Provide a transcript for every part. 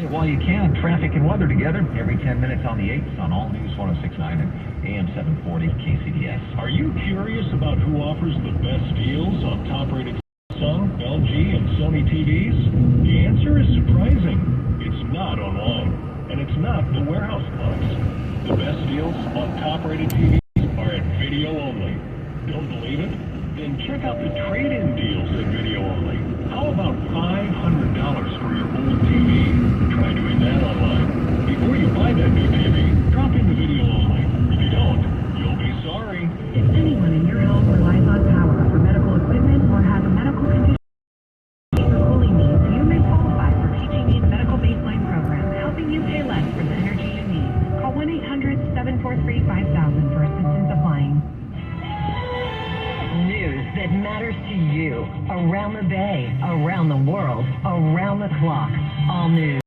it while you can. Traffic and weather together every 10 minutes on the 8th on All News 106.9 and AM 740 KCDS. Are you curious about who offers the best deals on top-rated Samsung, LG, and Sony TVs? The answer is surprising. It's not online, and it's not the warehouse clubs. The best deals on top-rated TVs are at video only. Don't believe it? Then check out the trade-in deals at video only. How about $500 for your old TV? Try doing that online. Before you buy that new TV, drop in the video only. If you don't, you'll be sorry. If anyone in your home relies on power for medical equipment or has a medical condition or cooling needs, you may qualify for PG&E's Medical Baseline Program, helping you pay less for the energy you need. Call 1-800-743-5000 for assistance applying. News that matters to you, around the Bay, around the world, around the clock. All news.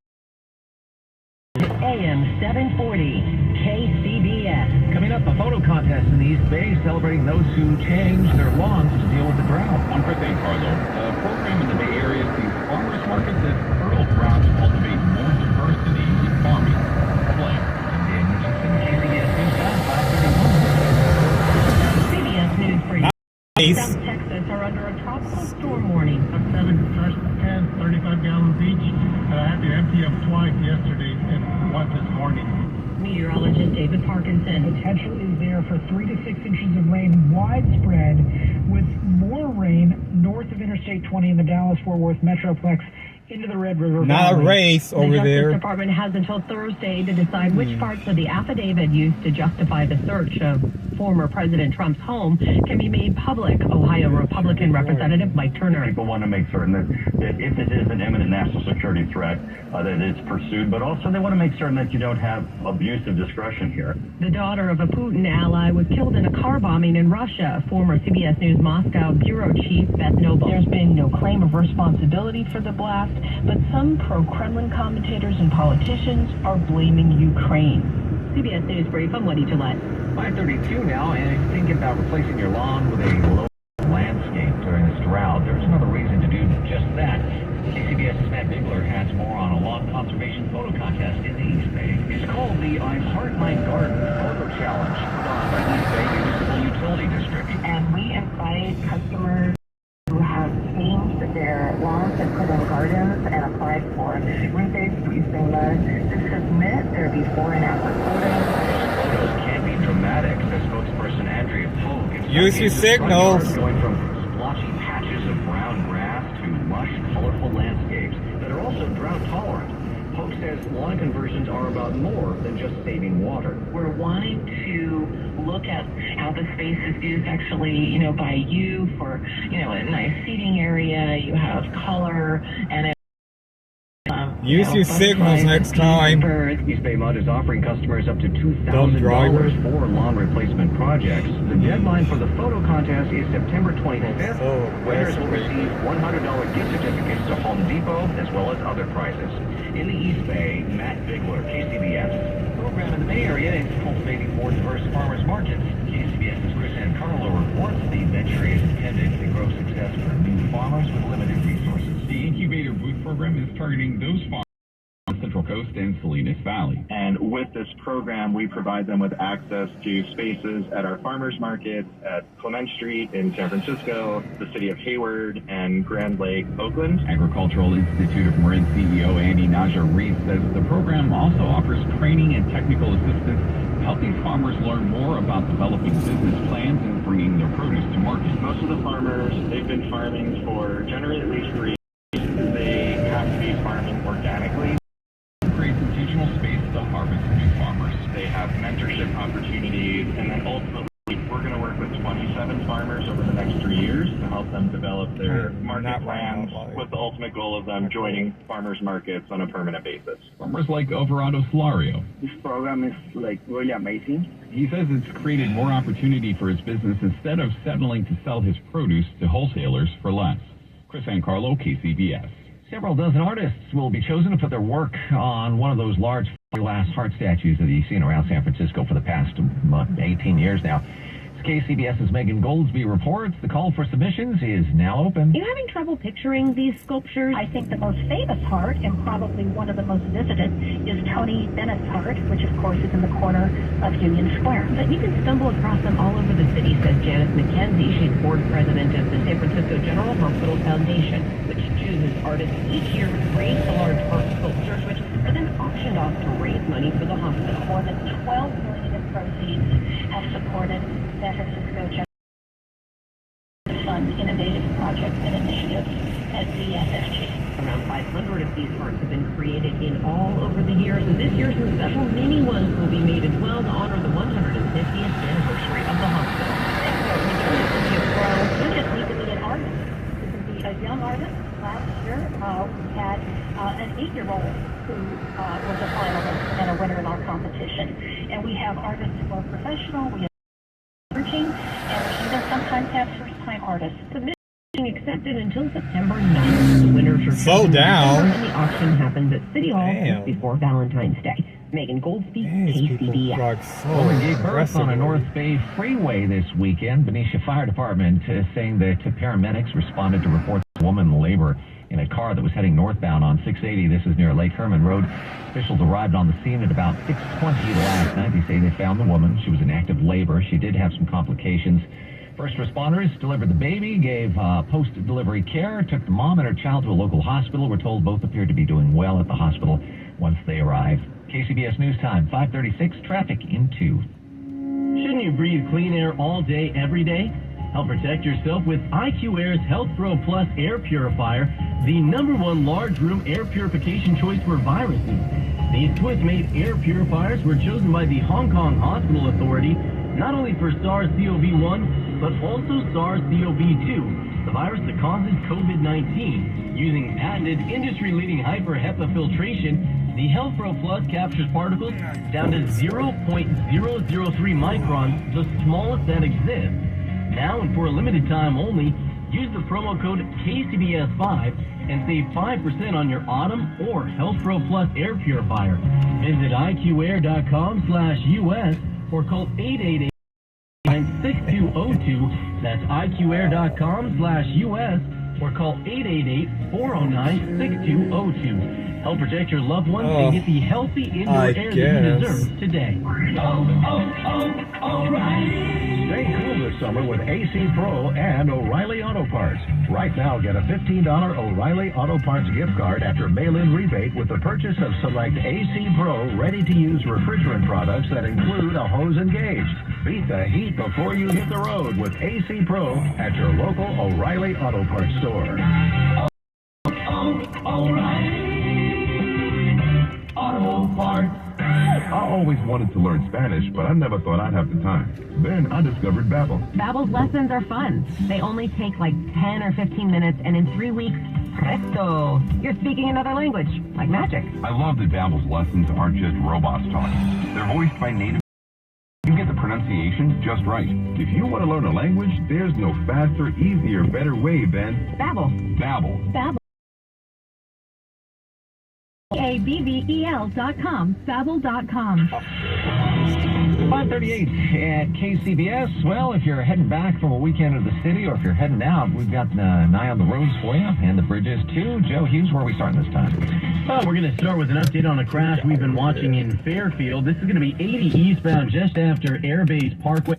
AM 740, KCBS. Coming up, a photo contest in the East Bay celebrating those who changed their lawns to deal with the drought. I'm Chris Carlo. A program in the Bay Area sees farmers markets that fertile ground to cultivate more diversity in farming. Play. Dan Richardson, KCBS News Time, 531. CBS News for you. Nice. South Texas are under a tropical storm warning. 7 trash cans, 35 gallons each. I had to empty them twice yesterday and once this morning. Meteorologist David Parkinson. Potential is there for 3 to 6 inches of rain widespread, with more rain north of Interstate 20 in the Dallas-Fort Worth Metroplex into the Red River Not Valley. a race over the there. Justice Department has until Thursday to decide which parts of the affidavit used to justify the search of former President Trump's home can be made public. Ohio Republican Representative Mike Turner. People want to make certain that if it is an imminent national security threat, that it's pursued, but also they want to make certain that you don't have abusive discretion here. The daughter of a Putin ally was killed in a car bombing in Russia. Former CBS News Moscow bureau chief Beth Noble. There's been no claim of responsibility for the blast, but some pro-Kremlin commentators and politicians are blaming Ukraine. CBS News Brief, I'm Wendy Gillette. 532 now, and if you're thinking about replacing your lawn with a low landscape during this drought, there's another reason to do just that. KCBS's Matt Bigler has more on a lawn conservation photo contest in the East Bay. It's called the I Heart My Garden Photo Challenge, put on by the East Bay Municipal Utility District. And we invite customers who have changed their lawns and put in gardens and applied for rebates to East Bay Mud to submit their before and after photos. Photos can be dramatic, says spokesperson Andrea Pogue. Use your signals. Going from splotchy patches of brown grass to lush, colorful landscapes that are also drought tolerant. Pogue says lawn conversions are about more than just saving water. We're wanting to look at how the space is used actually, by you for, a nice seating area. You have color and Use your signals next time. East Bay Mud is offering customers up to Dumb $2,000 drivers. for lawn replacement projects. The deadline for the photo contest is September 25th. Winners will receive $100 gift certificates to Home Depot, as well as other prizes. In the East Bay, Matt Bigler, KCBS. The program in the Bay Area is cultivating more diverse farmers markets. KCBS's Chris Carlo reports the venture is intended to grow success for new farmers with limited resources. The Incubator Booth program is targeting those farmers on the Central Coast and Salinas Valley. And with this program, we provide them with access to spaces at our farmers markets at Clement Street in San Francisco, the city of Hayward, and Grand Lake, Oakland. Agricultural Institute of Marin CEO Andy Naja-Reed says the program also offers training and technical assistance to help these farmers learn more about developing business plans and bringing their produce to market. Most of the farmers, they've been farming for generally at least 3 years. They have to be farming organically. Creates intentional space to harvest new farmers. They have mentorship opportunities, and then ultimately we're going to work with 27 farmers over the next 3 years to help them develop their market plans with the ultimate goal of them joining farmers markets on a permanent basis. Farmers like Alvarado Solario. This program is really amazing. He says it's created more opportunity for his business instead of settling to sell his produce to wholesalers for less. Chris Carlo, KCBS. Several dozen artists will be chosen to put their work on one of those large glass heart statues that you've seen around San Francisco for the past 18 years now. KCBS's Megan Goldsby reports the call for submissions is now open. Are you having trouble picturing these sculptures? I think the most famous heart, and probably one of the most visited, is Tony Bennett's heart, which of course is in the corner of Union Square. But you can stumble across them all over the city, says Janice McKenzie. She's board president of the San Francisco General Hospital Foundation, which chooses artists each year to create the large heart sculptures, which are then auctioned off to raise money for the hospital. More than $12 million in proceeds have supported San Francisco General Fund innovative projects and initiatives at the Around 500 of these hearts have been created in all over the years, and this year some special mini ones will be made as well to honor the 150th anniversary of the hospital. You just need to be an artist. You can be a young artist. Last year, we had an 8-year-old who was a finalist and a winner in our competition. And we have artists who are professional, we have emerging, and we even sometimes have first-time artists. Submission accepted until September 9th. The winners are slow down. And the auction happens at City Hall just before Valentine's Day. Megan Goldsby, KCBS. Woman gave birth on a North Bay freeway this weekend. Benicia Fire Department saying that paramedics responded to reports of a woman in labor in a car that was heading northbound on 680. This is near Lake Herman Road. Officials arrived on the scene at about 6:20 last night. They say they found the woman. She was in active labor. She did have some complications. First responders delivered the baby, gave post-delivery care, took the mom and her child to a local hospital. We're told both appeared to be doing well at the hospital once they arrived. KCBS News Time, 5:36, traffic in 2. Shouldn't you breathe clean air all day, every day? Help protect yourself with IQ Air's Health Pro Plus Air Purifier, the #1 large room air purification choice for viruses. These Swiss-made air purifiers were chosen by the Hong Kong Hospital Authority not only for SARS-CoV-1, but also SARS-CoV-2, the virus that causes COVID-19. Using patented industry-leading hyper-HEPA filtration, the Health Pro Plus captures particles down to 0.003 microns, the smallest that exists. Now and for a limited time only, use the promo code KCBS5 and save 5% on your Autumn or Health Pro Plus air purifier. Visit IQAir.com/US or call 888-6202. That's IQAir.com/US or call 888-409-6202. Help protect your loved ones and get the healthy indoor air that you deserve today. Stay cool this summer with AC Pro and O'Reilly Auto Parts. Right now, get a $15 O'Reilly Auto Parts gift card after mail-in rebate with the purchase of select AC Pro ready-to-use refrigerant products that include a hose and gauge. Beat the heat before you hit the road with AC Pro at your local O'Reilly Auto Parts store. O'Reilly Auto Parts. I always wanted to learn Spanish, but I never thought I'd have the time. Then I discovered Babbel. Babbel's lessons are fun. They only take like 10 or 15 minutes, and in 3 weeks, presto, you're speaking another language, like magic. I love that Babbel's lessons aren't just robots talking. They're voiced by native. You get the pronunciation just right. If you want to learn a language, there's no faster, easier, better way than Babbel. Babbel. Babbel. Babbel.com. Babbel.com. 5:38 at KCBS. Well, if you're heading back from a weekend of the city, or if you're heading out, we've got an eye on the roads for you and the bridges too. Joe Hughes, where are we starting this time? Well, we're going to start with an update on a crash we've been watching in Fairfield. This is going to be 80 eastbound just after Airbase Parkway.